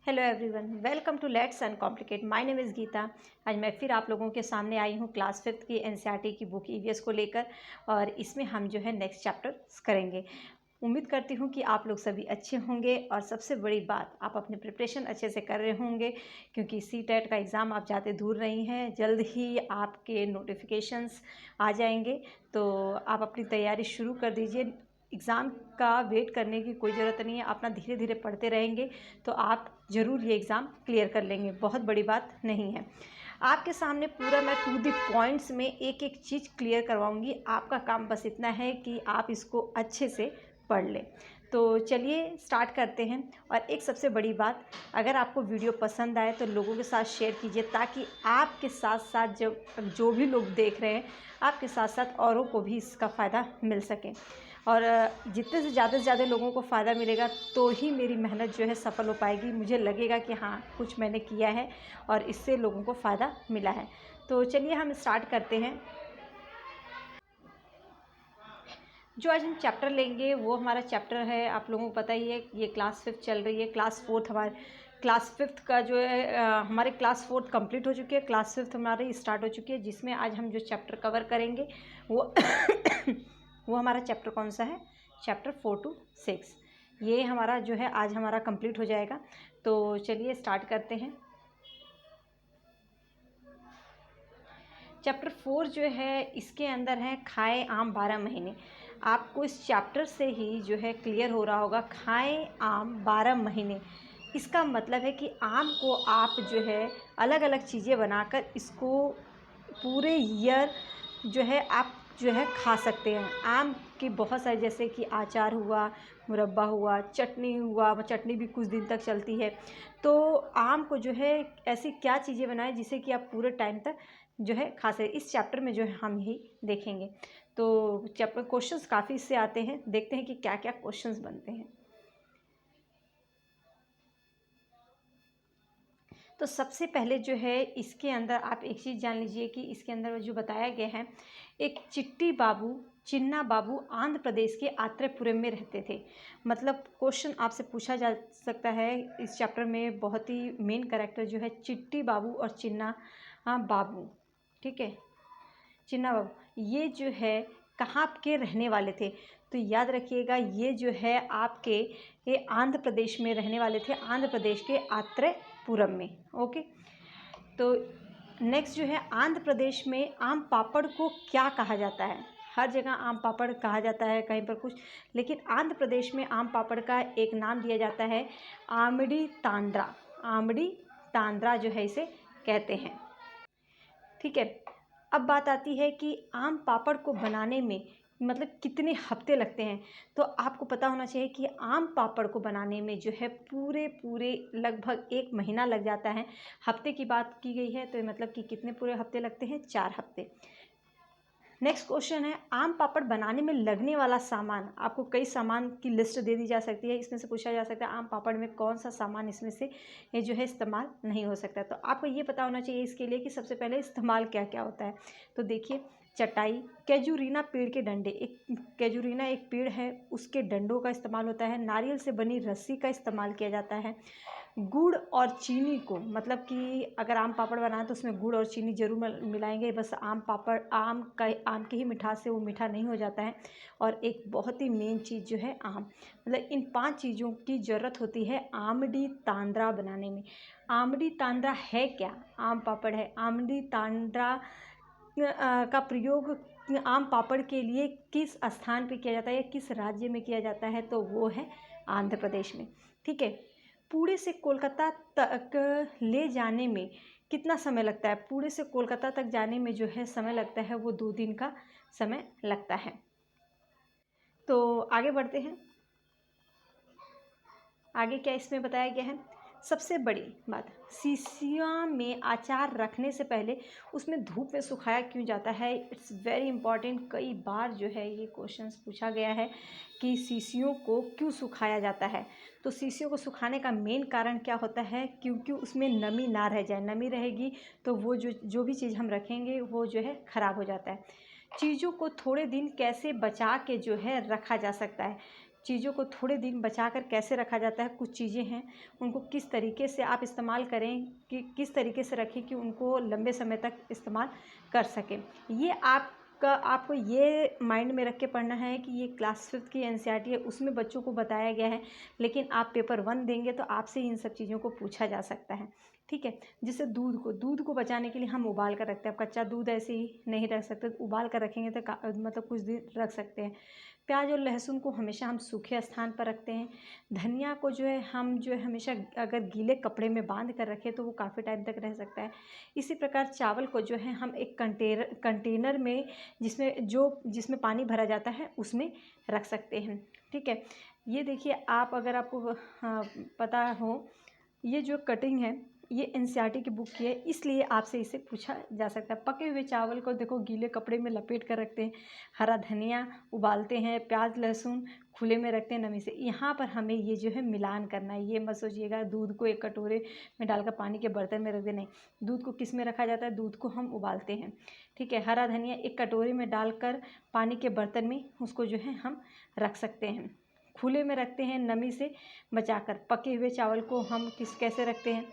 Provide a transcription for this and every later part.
Hello everyone, welcome to let's uncomplicate. My name is Geeta. आज मैं फिर आप लोगों के सामने आई हूँ क्लास 5th की एनसीईआरटी की बुक ईवीएस को लेकर, और इसमें हम जो है नेक्स्ट चैप्टर्स करेंगे। उम्मीद करती हूँ कि आप लोग सभी अच्छे होंगे, और सबसे बड़ी बात, आप अपने प्रिपरेशन अच्छे से कर रहे होंगे, क्योंकि सीटेट का एग्ज़ाम आप ज़्यादा दूर नहीं हैं। जल्द ही आपके नोटिफिकेशंस आ जाएंगे, तो आप अपनी तैयारी शुरू कर दीजिए। एग्ज़ाम का वेट करने की कोई ज़रूरत नहीं है। अपना धीरे धीरे पढ़ते रहेंगे तो आप ज़रूर ये एग्ज़ाम क्लियर कर लेंगे। बहुत बड़ी बात नहीं है। आपके सामने पूरा मैं टू द पॉइंट्स में एक एक चीज़ क्लियर करवाऊंगी। आपका काम बस इतना है कि आप इसको अच्छे से पढ़ लें। तो चलिए स्टार्ट करते हैं। और एक सबसे बड़ी बात, अगर आपको वीडियो पसंद आए तो लोगों के साथ शेयर कीजिए, ताकि आपके साथ साथ जो भी लोग देख रहे हैं, आपके साथ साथ औरों को भी इसका फ़ायदा मिल सके। और जितने से ज़्यादा लोगों को फ़ायदा मिलेगा तो ही मेरी मेहनत जो है सफल हो पाएगी। मुझे लगेगा कि हाँ, कुछ मैंने किया है और इससे लोगों को फ़ायदा मिला है। तो चलिए हम स्टार्ट करते हैं। जो आज हम चैप्टर लेंगे वो हमारा चैप्टर है, आप लोगों को पता ही है, ये क्लास 5th चल रही है। क्लास 4th हमारे क्लास 5th का जो है हमारे क्लास 4th कंप्लीट हो चुकी है, क्लास 5th हमारी स्टार्ट हो चुकी है, जिसमें आज हम जो चैप्टर कवर करेंगे वो वो हमारा चैप्टर कौन सा है? Chapter 4 to 6। ये हमारा जो है आज हमारा कंप्लीट हो जाएगा। तो चलिए स्टार्ट करते हैं। चैप्टर 4 जो है, इसके अंदर है खाए आम 12 महीने। आपको इस चैप्टर से ही जो है क्लियर हो रहा होगा, खाए आम 12 महीने। इसका मतलब है कि आम को आप जो है अलग अलग चीज़ें बनाकर इसको पूरे ईयर जो है आप जो है खा सकते हैं। आम की बहुत सारे, जैसे कि अचार हुआ, मुरब्बा हुआ, चटनी हुआ, चटनी भी कुछ दिन तक चलती है। तो आम को जो है ऐसी क्या चीज़ें बनाएं जिससे कि आप पूरे टाइम तक जो है खा सकें, इस चैप्टर में जो है हम यही देखेंगे। तो चैप्टर क्वेश्चंस काफ़ी इससे आते हैं, देखते हैं कि क्या क्या क्वेश्चंस बनते हैं। तो सबसे पहले जो है इसके अंदर आप एक चीज़ जान लीजिए कि इसके अंदर जो बताया गया है, एक चिट्टी बाबू चिन्ना बाबू आंध्र प्रदेश के आत्रेयपुरम में रहते थे। मतलब क्वेश्चन आपसे पूछा जा सकता है इस चैप्टर में। बहुत ही मेन कैरेक्टर जो है चिट्टी बाबू और चिन्ना बाबू, ठीक है, चिन्ना बाबू, ये जो है कहाँ के रहने वाले थे? तो याद रखिएगा, ये जो है आपके ये आंध्र प्रदेश में रहने वाले थे, आंध्र प्रदेश के आत्रेयपुरम में। ओके। तो नेक्स्ट जो है, आंध्र प्रदेश में आम पापड़ को क्या कहा जाता है? हर जगह आम पापड़ कहा जाता है, कहीं पर कुछ, लेकिन आंध्र प्रदेश में आम पापड़ का एक नाम दिया जाता है, आमड़ी तांड्रा। आमड़ी तांड्रा जो है इसे कहते हैं, ठीक है। अब बात आती है कि आम पापड़ को बनाने में मतलब कितने हफ्ते लगते हैं। तो आपको पता होना चाहिए कि आम पापड़ को बनाने में जो है पूरे पूरे लगभग 1 महीना लग जाता है। हफ्ते की बात की गई है, तो मतलब कि कितने पूरे हफ्ते लगते हैं? 4 हफ्ते। नेक्स्ट क्वेश्चन है, आम पापड़ बनाने में लगने वाला सामान। आपको कई सामान की लिस्ट दे दी जा सकती है, इसमें से पूछा जा सकता है आम पापड़ में कौन सा सामान इसमें से ये जो है इस्तेमाल नहीं हो सकता। तो आपको ये पता होना चाहिए इसके लिए कि सबसे पहले इस्तेमाल क्या क्या होता है। तो देखिए, चटाई, कैजुरीना पेड़ के डंडे, एक कैजुरीना एक पेड़ है, उसके डंडों का इस्तेमाल होता है। नारियल से बनी रस्सी का इस्तेमाल किया जाता है। गुड़ और चीनी को, मतलब कि अगर आम पापड़ बनाएं तो उसमें गुड़ और चीनी ज़रूर मिलाएंगे। बस आम पापड़ आम की ही मिठास से वो मीठा नहीं हो जाता है। और एक बहुत ही मेन चीज़ जो है आम, मतलब इन 5 चीज़ों की ज़रूरत होती है आमड़ी तांड्रा बनाने में। आमड़ी तांड्रा है क्या? आम पापड़ है। आमड़ी तांड्रा का प्रयोग आम पापड़ के लिए किस स्थान पे किया जाता है या किस राज्य में किया जाता है? तो वो है आंध्र प्रदेश में, ठीक है। पुणे से कोलकाता तक ले जाने में कितना समय लगता है? पुणे से कोलकाता तक जाने में जो है समय लगता है वो 2 दिन का समय लगता है। तो आगे बढ़ते हैं। आगे क्या इसमें बताया गया है? सबसे बड़ी बात, शीशियाँ में अचार रखने से पहले उसमें धूप में सुखाया क्यों जाता है? It's very important. कई बार जो है ये क्वेश्चंस पूछा गया है कि शीशियों को क्यों सुखाया जाता है। तो शीशियों को सुखाने का मेन कारण क्या होता है? क्योंकि उसमें नमी ना रह जाए। नमी रहेगी तो वो जो भी चीज़ हम रखेंगे वो जो है ख़राब हो जाता है। चीज़ों को थोड़े दिन कैसे बचा के जो है रखा जा सकता है? चीज़ों को थोड़े दिन बचा कर कैसे रखा जाता है, कुछ चीज़ें हैं उनको किस तरीके से आप इस्तेमाल करें, कि किस तरीके से रखें कि उनको लंबे समय तक इस्तेमाल कर सकें। ये आपको ये माइंड में रख के पढ़ना है कि ये क्लास 5th की एनसीईआरटी है, उसमें बच्चों को बताया गया है, लेकिन आप पेपर 1 देंगे तो आपसे इन सब चीज़ों को पूछा जा सकता है। ठीक है। जैसे दूध को बचाने के लिए हम उबाल कर रखते हैं। अब कच्चा दूध ऐसे ही नहीं रख सकते, उबाल कर रखेंगे तो मतलब कुछ दिन रख सकते हैं। प्याज और लहसुन को हमेशा हम सूखे स्थान पर रखते हैं। धनिया को जो है हम हमेशा अगर गीले कपड़े में बांध कर रखें तो वो काफ़ी टाइम तक रह सकता है। इसी प्रकार चावल को जो है हम एक कंटेनर में जिसमें पानी भरा जाता है उसमें रख सकते हैं। ठीक है। ये देखिए, अगर आपको पता हो, ये जो कटिंग है ये एनसीईआरटी की बुक की है, इसलिए आपसे इसे पूछा जा सकता है। पके हुए चावल को देखो गीले कपड़े में लपेट कर रखते हैं, हरा धनिया उबालते हैं, प्याज लहसुन खुले में रखते हैं नमी से। यहाँ पर हमें ये जो है मिलान करना है। ये मत सोचिएगा दूध को एक कटोरे में डालकर पानी के बर्तन में रख देना। नहीं, दूध को किस में रखा जाता है, दूध को हम उबालते हैं। ठीक है। हरा धनिया एक कटोरे में डालकर पानी के बर्तन में उसको जो है हम रख सकते हैं, खुले में रखते हैं नमी से बचाकर। पके हुए चावल को हम कैसे रखते हैं।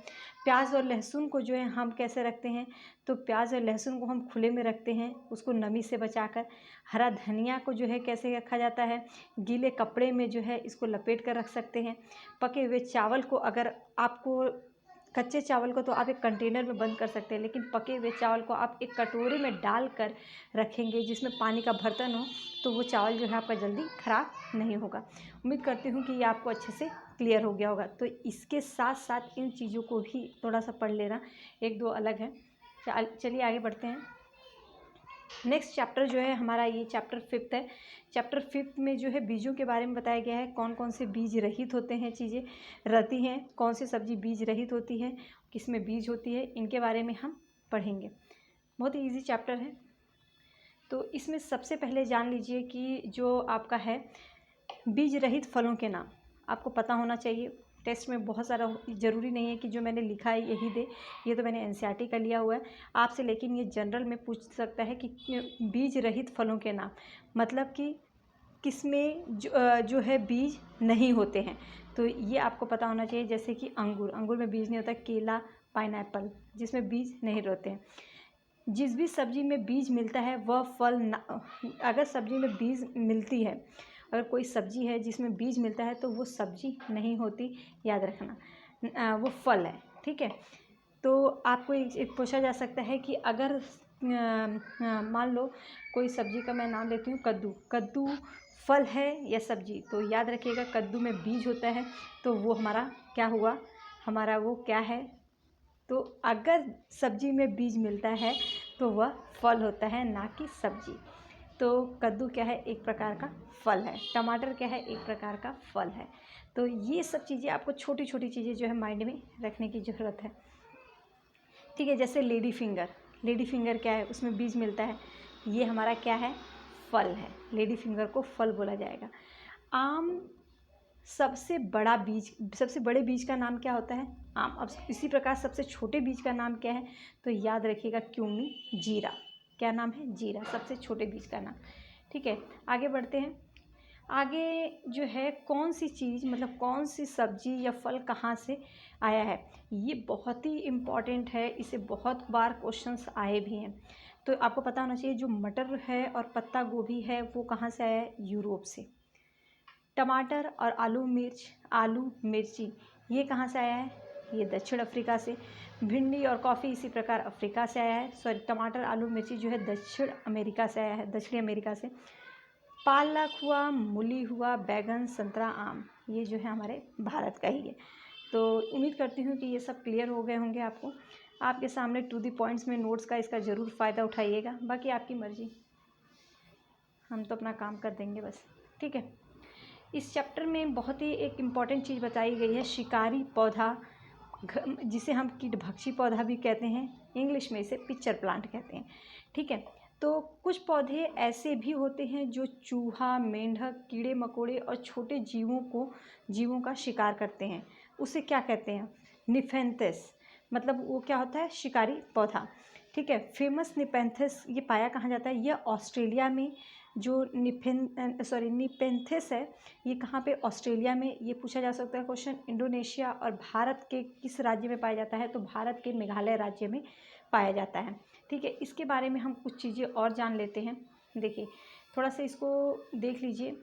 प्याज और लहसुन को जो है हम कैसे रखते हैं, तो प्याज और लहसुन को हम खुले में रखते हैं, उसको नमी से बचाकर। हरा धनिया को जो है कैसे रखा जाता है, गीले कपड़े में जो है इसको लपेट कर रख सकते हैं। पके हुए चावल को, अगर आपको कच्चे चावल को तो आप एक कंटेनर में बंद कर सकते हैं, लेकिन पके हुए चावल को आप एक कटोरे में डाल कर रखेंगे जिसमें पानी का बर्तन हो, तो वो चावल जो है आपका जल्दी ख़राब नहीं होगा। उम्मीद करती हूँ कि ये आपको अच्छे से क्लियर हो गया होगा। तो इसके साथ साथ इन चीज़ों को भी थोड़ा सा पढ़ लेना, एक दो अलग है। चलिए आगे बढ़ते हैं। नेक्स्ट चैप्टर जो है हमारा, ये चैप्टर 5th है। चैप्टर 5th में जो है बीजों के बारे में बताया गया है, कौन कौन से बीज रहित होते हैं, चीज़ें रहती हैं, कौन सी सब्जी बीज रहित होती है, किस में बीज होती है, इनके बारे में हम पढ़ेंगे। बहुत ही ईजी चैप्टर है। तो इसमें सबसे पहले जान लीजिए कि जो आपका है बीज रहित फलों के नाम आपको पता होना चाहिए। टेस्ट में बहुत सारा ज़रूरी नहीं है कि जो मैंने लिखा है यही दे, ये तो मैंने एनसीईआरटी का लिया हुआ है आपसे, लेकिन ये जनरल में पूछ सकता है कि बीज रहित फलों के नाम, मतलब कि किसमें जो है बीज नहीं होते हैं, तो ये आपको पता होना चाहिए। जैसे कि अंगूर में बीज नहीं होता, केला, पाइनएप्पल जिसमें बीज नहीं होते हैं। जिस भी सब्जी में बीज मिलता है वह फल अगर सब्जी में बीज मिलती है, अगर कोई सब्जी है जिसमें बीज मिलता है तो वो सब्जी नहीं होती, याद रखना, वो फल है। ठीक है। तो आपको एक पूछा जा सकता है कि अगर मान लो कोई सब्जी का मैं नाम लेती हूँ, कद्दू फल है या सब्जी, तो याद रखिएगा कद्दू में बीज होता है, तो वो हमारा क्या हुआ, हमारा वो क्या है, तो अगर सब्जी में बीज मिलता है तो वह फल होता है, ना कि सब्जी। तो कद्दू क्या है, एक प्रकार का फल है। टमाटर क्या है, एक प्रकार का फल है। तो ये सब चीज़ें आपको छोटी छोटी चीज़ें जो है माइंड में रखने की ज़रूरत है। ठीक है। जैसे लेडी फिंगर क्या है, उसमें बीज मिलता है, ये हमारा क्या है, फल है। लेडी फिंगर को फल बोला जाएगा। आम सबसे बड़े बीज का नाम क्या होता है, आम। अब इसी प्रकार सबसे छोटे बीज का नाम क्या है, तो याद रखिएगा क्यूमी, जीरा। क्या नाम है, जीरा, सबसे छोटे बीज का नाम। ठीक है। आगे बढ़ते हैं। आगे जो है कौन सी चीज़, मतलब कौन सी सब्जी या फल कहाँ से आया है, ये बहुत ही इम्पॉर्टेंट है, इसे बहुत बार क्वेश्चंस आए भी हैं। तो आपको पता होना चाहिए जो मटर है और पत्ता गोभी है वो कहाँ से आया है, यूरोप से। टमाटर और आलू मिर्ची ये कहाँ से आया है, ये दक्षिण अफ्रीका से। भिंडी और कॉफ़ी इसी प्रकार अफ्रीका से आया है। टमाटर आलू मिर्ची जो है दक्षिण अमेरिका से आया है, दक्षिणी अमेरिका से। पालक हुआ, मूली हुआ, बैगन, संतरा, आम, ये जो है हमारे भारत का ही है। तो उम्मीद करती हूँ कि ये सब क्लियर हो गए होंगे आपको। आपके सामने टू द पॉइंट्स में नोट्स का इसका ज़रूर फ़ायदा उठाइएगा, बाकी आपकी मर्ज़ी, हम तो अपना काम कर देंगे बस। ठीक है। इस चैप्टर में बहुत ही एक इम्पॉर्टेंट चीज़ बताई गई है, शिकारी पौधा, जिसे हम कीटभक्षी पौधा भी कहते हैं, इंग्लिश में इसे पिक्चर प्लांट कहते हैं। ठीक है। तो कुछ पौधे ऐसे भी होते हैं जो चूहा, मेंढक, कीड़े मकोड़े और छोटे जीवों का शिकार करते हैं, उसे क्या कहते हैं, निफेंथस, मतलब वो क्या होता है, शिकारी पौधा। ठीक है। फेमस निपेंथस ये पाया कहाँ जाता है, यह ऑस्ट्रेलिया में जो निपेंथिस है ये कहाँ पे, ऑस्ट्रेलिया में। ये पूछा जा सकता है क्वेश्चन। इंडोनेशिया और भारत के किस राज्य में पाया जाता है, तो भारत के मेघालय राज्य में पाया जाता है। ठीक है, इसके बारे में हम कुछ चीज़ें और जान लेते हैं। देखिए थोड़ा सा इसको देख लीजिए,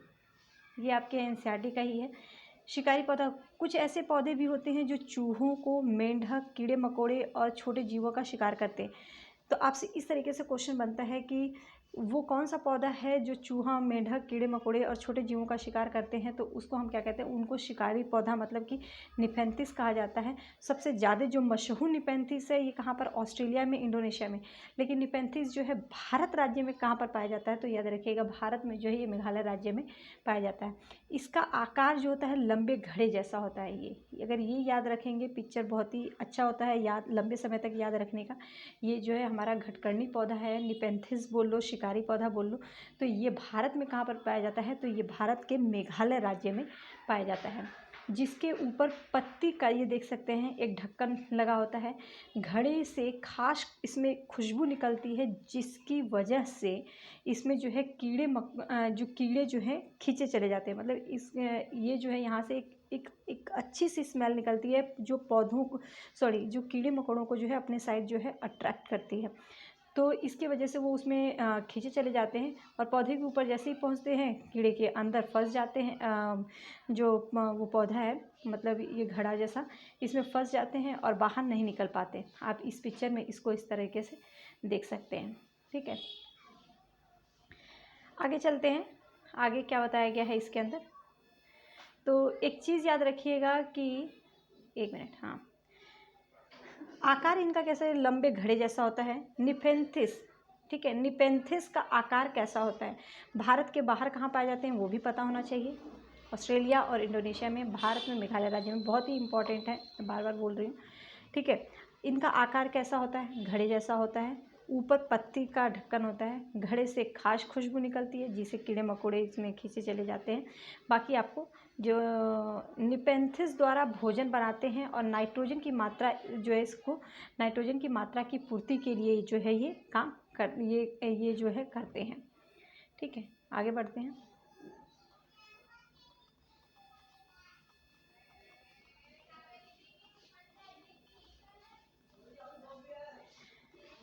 ये आपके एनसीईआरटी का ही है। शिकारी पौधा, कुछ ऐसे पौधे भी होते हैं जो चूहों को, मेंढक, कीड़े मकोड़े और छोटे जीवों का शिकार करते हैं। तो आपसे इस तरीके से क्वेश्चन बनता है कि वो कौन सा पौधा है जो चूहा, मेंढक, कीड़े मकोड़े और छोटे जीवों का शिकार करते हैं, तो उसको हम क्या कहते हैं, उनको शिकारी पौधा मतलब कि निपेंथिस कहा जाता है। सबसे ज़्यादा जो मशहूर निपेंथिस है ये कहाँ पर, ऑस्ट्रेलिया में, इंडोनेशिया में। लेकिन निपेंथिस जो है भारत राज्य में कहाँ पर पाया जाता है, तो याद रखिएगा भारत में जो है ये मेघालय राज्य में पाया जाता है। इसका आकार जो होता है लंबे घड़े जैसा होता है। ये अगर ये याद रखेंगे, पिक्चर बहुत ही अच्छा होता है याद, लंबे समय तक याद रखने का। ये जो है हमारा घटकर्णी पौधा है, निपेंथिस बोल लो, शिकारी पौधा बोल लो, तो ये भारत में कहाँ पर पाया जाता है, तो ये भारत के मेघालय राज्य में पाया जाता है। जिसके ऊपर पत्ती का, ये देख सकते हैं, एक ढक्कन लगा होता है। घड़े से खास इसमें खुशबू निकलती है, जिसकी वजह से इसमें जो है कीड़े जो हैं खींचे चले जाते हैं। मतलब ये जो है यहाँ से एक अच्छी सी स्मेल निकलती है, जो पौधों को, जो कीड़े मकोड़ों को जो है अपने साइड जो है अट्रैक्ट करती है। तो इसकी वजह से वो उसमें खींचे चले जाते हैं, और पौधे के ऊपर जैसे ही पहुंचते हैं कीड़े के अंदर फंस जाते हैं। वो पौधा है, मतलब ये घड़ा जैसा, इसमें फंस जाते हैं और बाहर नहीं निकल पाते। आप इस पिक्चर में इसको इस तरीके से देख सकते हैं। ठीक है, आगे चलते हैं। आगे क्या बताया गया है इसके अंदर, तो एक चीज़ याद रखिएगा कि, एक मिनट, हाँ, आकार इनका कैसे, लंबे घड़े जैसा होता है। निपेंथिस, ठीक है, निपेंथिस का आकार कैसा होता है, भारत के बाहर कहाँ पाए जाते हैं वो भी पता होना चाहिए। ऑस्ट्रेलिया और इंडोनेशिया में, भारत में मेघालय राज्य में, बहुत ही इंपॉर्टेंट है, मैं बार बार बोल रही हूँ। ठीक है, इनका आकार कैसा होता है, घड़े जैसा होता है। ऊपर पत्ती का ढक्कन होता है। घड़े से खास खुशबू निकलती है, जिसे कीड़े मकोड़े इसमें खींचे चले जाते हैं। बाकी आपको जो निपेंथिस द्वारा भोजन बनाते हैं, और नाइट्रोजन की मात्रा जो है, इसको नाइट्रोजन की मात्रा की पूर्ति के लिए जो है ये काम कर ये जो है करते हैं। ठीक है, आगे बढ़ते हैं।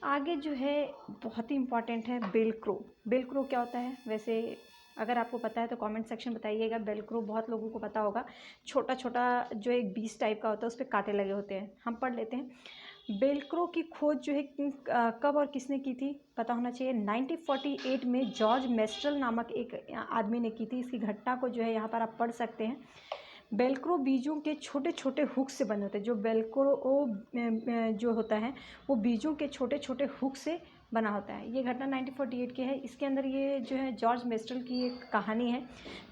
आगे जो है बहुत ही इम्पॉर्टेंट है बेलक्रो। बेलक्रो क्या होता है, वैसे अगर आपको पता है तो कमेंट सेक्शन बताइएगा। बेलक्रो बहुत लोगों को पता होगा, छोटा छोटा जो एक बीज टाइप का होता है, उस पर कांटे लगे होते हैं। हम पढ़ लेते हैं। बेलक्रो की खोज जो है कब और किसने की थी, पता होना चाहिए। 1948 में जॉर्ज मेस्ट्रल नामक एक आदमी ने की थी। इसकी घटना को जो है यहाँ पर आप पढ़ सकते हैं। बेलक्रो बीजों के छोटे छोटे हुक से बने होते हैं। जो बेलक्रो जो होता है वो बीजों के छोटे छोटे हुक से बना होता है। ये घटना 1948 की है। इसके अंदर ये जो है जॉर्ज मेस्ट्रल की एक कहानी है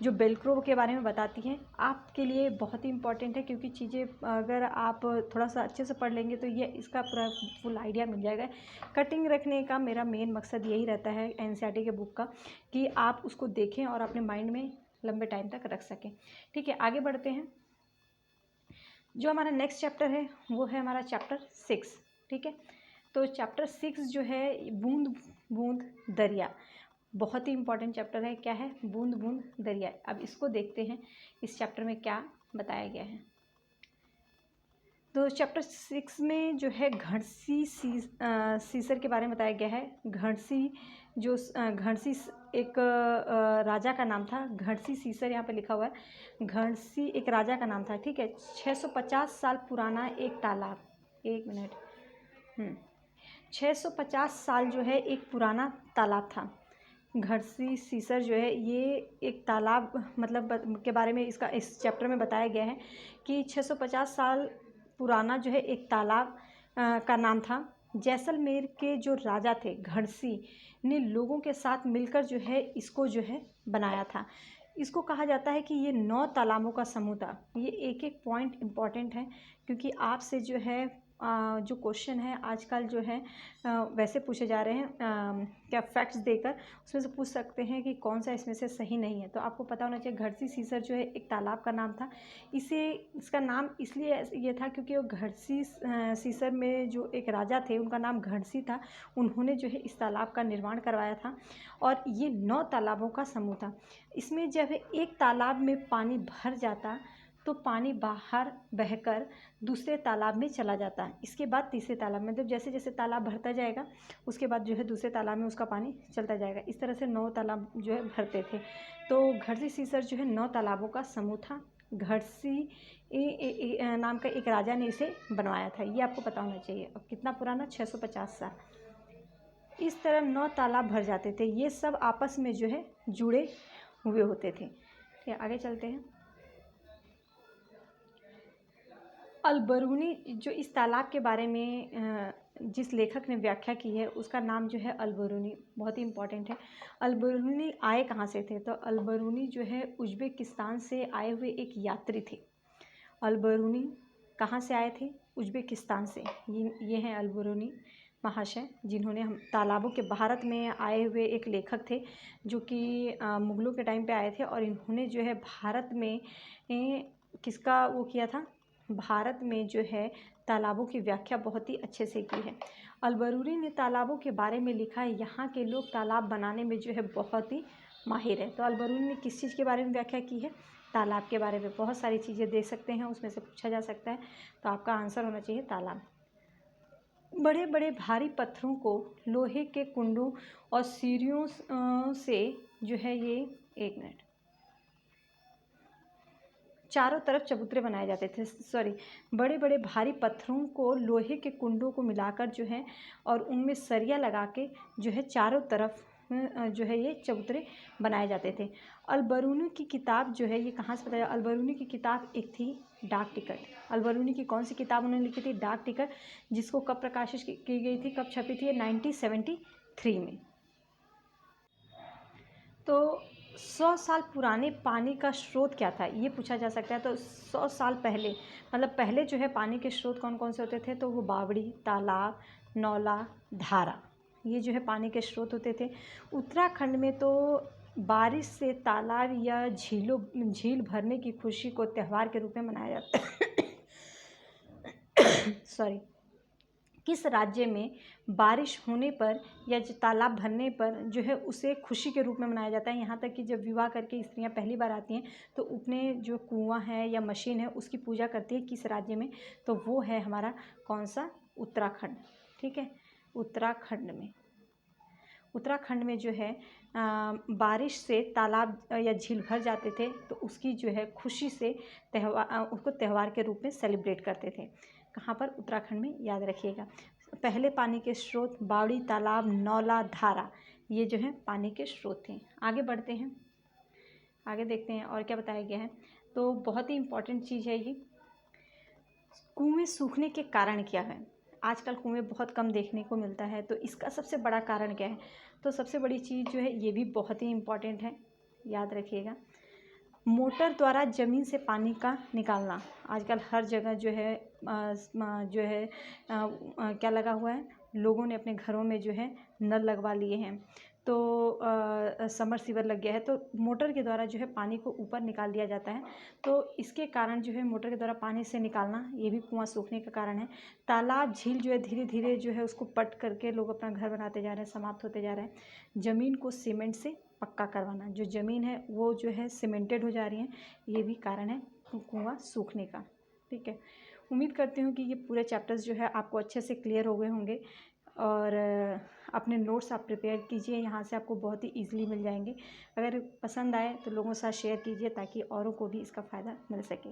जो बेलक्रो के बारे में बताती है। आपके लिए बहुत ही इंपॉर्टेंट है, क्योंकि चीज़ें अगर आप थोड़ा सा अच्छे से पढ़ लेंगे तो ये इसका पूरा फुल आइडिया मिल जाएगा। कटिंग रखने का मेरा मेन मकसद यही रहता है एनसीईआरटी के बुक का, कि आप उसको देखें और अपने माइंड में लंबे टाइम तक रख सकें। ठीक है, आगे बढ़ते हैं। जो हमारा नेक्स्ट चैप्टर है वो है हमारा चैप्टर 6। ठीक है, तो चैप्टर 6 जो है बूंद बूंद दरिया, बहुत ही इंपॉर्टेंट चैप्टर है। क्या है, बूंद बूंद दरिया। अब इसको देखते हैं इस चैप्टर में क्या बताया गया है। तो चैप्टर 6 में जो है घड़सी सीसर के बारे में बताया गया है। घड़सी एक राजा का नाम था। घड़सी सीसर यहाँ पे लिखा हुआ है। घड़सी एक राजा का नाम था। ठीक है, 650 साल पुराना एक तालाब, 1 मिनट, 650 साल जो है एक पुराना तालाब था। घड़सी सीसर जो है ये एक तालाब मतलब के बारे में इस चैप्टर में बताया गया है कि 650 साल पुराना जो है एक तालाब का नाम था। जैसलमेर के जो राजा थे घड़सी ने लोगों के साथ मिलकर जो है इसको जो है बनाया था। इसको कहा जाता है कि ये 9 तालाबों का समूह था। ये एक एक पॉइंट इम्पॉर्टेंट है, क्योंकि आपसे जो है जो क्वेश्चन है आजकल जो है वैसे पूछे जा रहे हैं क्या फैक्ट्स देकर, उसमें से पूछ सकते हैं कि कौन सा इसमें से सही नहीं है। तो आपको पता होना चाहिए घड़सी सीसर जो है एक तालाब का नाम था। इसका नाम इसलिए ये था क्योंकि वो घड़सी सीसर में जो एक राजा थे उनका नाम घड़सी था, उन्होंने जो है इस तालाब का निर्माण करवाया था। और ये 9 तालाबों का समूह था। इसमें जब एक तालाब में पानी भर जाता तो पानी बाहर बहकर दूसरे तालाब में चला जाता है। इसके बाद तीसरे तालाब में, मतलब जैसे जैसे तालाब भरता जाएगा उसके बाद जो है दूसरे तालाब में उसका पानी चलता जाएगा। इस तरह से 9 तालाब जो है भरते थे। तो घड़सी सीसर जो है 9 तालाबों का समूह था। घड़सी नाम का एक राजा ने इसे बनवाया था, ये आपको पता होना चाहिए। और कितना पुराना, 650 साल। इस तरह 9 तालाब भर जाते थे। ये सब आपस में जो है जुड़े हुए होते थे। ठीक है, आगे चलते हैं। अलबरूनी, जो इस तालाब के बारे में जिस लेखक ने व्याख्या की है उसका नाम जो है अलबरूनी, बहुत ही इम्पॉर्टेंट है। अलबरूनी आए कहाँ से थे? तो अलबरूनी जो है उज्बेकिस्तान से आए हुए एक यात्री थे। अलबरूनी कहाँ से आए थे? उज्बेकिस्तान से। ये हैं अलबरूनी महाशय, जिन्होंने हम तालाबों के भारत में आए हुए एक लेखक थे, जो कि मुग़लों के टाइम पे आए थे। और इन्होंने जो है भारत में किसका वो किया था? भारत में जो है तालाबों की व्याख्या बहुत ही अच्छे से की है। अलबरूनी ने तालाबों के बारे में लिखा है, यहाँ के लोग तालाब बनाने में जो है बहुत ही माहिर है। तो अलबरूनी ने किस चीज़ के बारे में व्याख्या की है? तालाब के बारे में। बहुत सारी चीज़ें देख सकते हैं, उसमें से पूछा जा सकता है, तो आपका आंसर होना चाहिए तालाब। बड़े बड़े भारी पत्थरों को लोहे के कुंडों और सीढ़ियों से जो है ये, एक मिनट, चारों तरफ चबूतरे बनाए जाते थे। बड़े बड़े भारी पत्थरों को लोहे के कुंडों को मिलाकर जो है और उनमें सरिया लगा के जो है चारों तरफ जो है ये चबूतरे बनाए जाते थे। अलबरूनी की किताब जो है ये कहाँ से पता है? अलबरूनी की किताब एक थी डाक टिकट। अलबरूनी की कौन सी किताब उन्होंने लिखी थी? डाक टिकट, जिसको कब प्रकाशित की गई थी, कब छपी थी? 1973 में। तो 100 साल पुराने पानी का स्रोत क्या था, ये पूछा जा सकता है। तो 100 साल पहले, मतलब पहले जो है पानी के स्रोत कौन कौन से होते थे? तो वो बावड़ी, तालाब, नौला, धारा, ये जो है पानी के स्रोत होते थे। उत्तराखंड में तो बारिश से तालाब या झील भरने की खुशी को त्यौहार के रूप में मनाया जाता है। सॉरी। किस राज्य में बारिश होने पर या जो तालाब भरने पर जो है उसे खुशी के रूप में मनाया जाता है? यहाँ तक कि जब विवाह करके स्त्रियाँ पहली बार आती हैं तो अपने जो कुआं है या मशीन है उसकी पूजा करती है। किस राज्य में? तो वो है हमारा कौन सा? उत्तराखंड। ठीक है, उत्तराखंड में। उत्तराखंड में जो है बारिश से तालाब या झील भर जाते थे तो उसकी जो है खुशी से उसको त्यौहार के रूप में सेलिब्रेट करते थे। कहाँ पर? उत्तराखंड में, याद रखिएगा। पहले पानी के स्रोत बावड़ी, तालाब, नौला, धारा, ये जो है पानी के स्रोत थे। आगे बढ़ते हैं, आगे देखते हैं और क्या बताया गया है। तो बहुत ही इम्पॉर्टेंट चीज़ है ये। कुएं सूखने के कारण क्या है? आजकल कुएं बहुत कम देखने को मिलता है, तो इसका सबसे बड़ा कारण क्या है? तो सबसे बड़ी चीज़ जो है ये भी बहुत ही इम्पॉर्टेंट है, याद रखिएगा। मोटर द्वारा ज़मीन से पानी का निकालना। आजकल हर जगह जो है क्या लगा हुआ है? लोगों ने अपने घरों में जो है नल लगवा लिए हैं, तो समरसीवर लग गया है, तो मोटर के द्वारा जो है पानी को ऊपर निकाल दिया जाता है। तो इसके कारण जो है मोटर के द्वारा पानी से निकालना, ये भी कुआं सूखने का कारण है। तालाब, झील जो है धीरे धीरे जो है उसको पट करके लोग अपना घर बनाते जा रहे हैं, समाप्त होते जा रहे हैं। ज़मीन को सीमेंट से पक्का करवाना, जो ज़मीन है वो जो है सीमेंटेड हो जा रही है, ये भी कारण है कुआं सूखने का। ठीक है, उम्मीद करती हूँ कि ये पूरे चैप्टर्स जो है आपको अच्छे से क्लियर हो गए होंगे। और अपने नोट्स आप प्रिपेयर कीजिए, यहाँ से आपको बहुत ही ईजिली मिल जाएंगे। अगर पसंद आए तो लोगों के साथ शेयर कीजिए ताकि औरों को भी इसका फ़ायदा मिल सके।